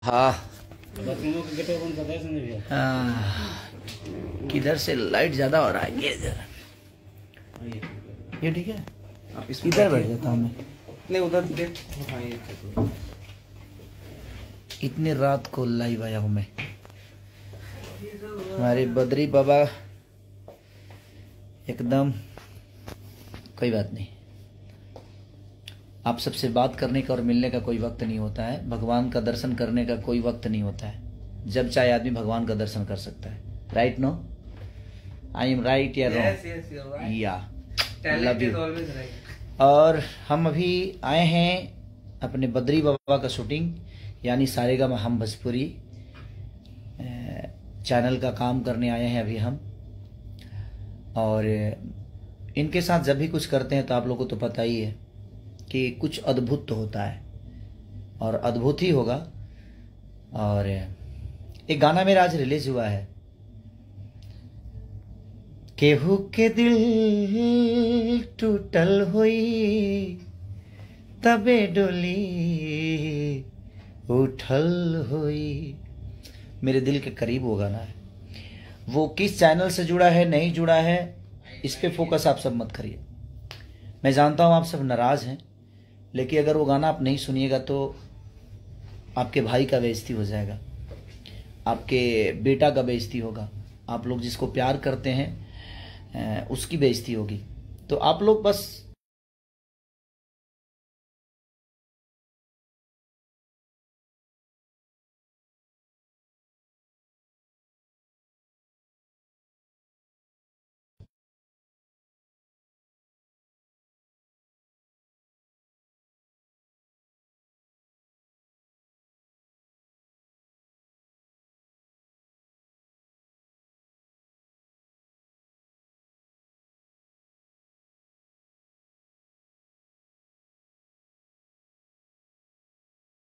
हाँ किधर से लाइट ज्यादा हो रहा है? ये ठीक है, इधर बैठ जाता हूँ मैं। नहीं उधर देख। इतनी रात को लाइव आया हूँ मैं। हमारे बद्री बाबा एकदम, कोई बात नहीं। आप सबसे बात करने का और मिलने का कोई वक्त नहीं होता है। भगवान का दर्शन करने का कोई वक्त नहीं होता है। जब चाहे आदमी भगवान का दर्शन कर सकता है। Right no? I am right या रॉन्ग? या लव यू। और हम अभी आए हैं अपने बद्री बाबा का शूटिंग, यानी सारेगामा हम भोजपुरी चैनल का काम करने आए हैं अभी हम। और इनके साथ जब भी कुछ करते हैं तो आप लोगों को तो पता ही है कि कुछ अद्भुत तो होता है और अद्भुत ही होगा। और एक गाना मेरा आज रिलीज हुआ है, केहू के दिल टूटल हुई तबे डोली उठल हुई। मेरे दिल के करीब वो गाना है। वो किस चैनल से जुड़ा है नहीं जुड़ा है इस पे फोकस आप सब मत करिए। मैं जानता हूं आप सब नाराज हैं, लेकिन अगर वो गाना आप नहीं सुनिएगा तो आपके भाई का बेइज्जती हो जाएगा, आपके बेटा का बेइज्जती होगा, आप लोग जिसको प्यार करते हैं उसकी बेइज्जती होगी। तो आप लोग बस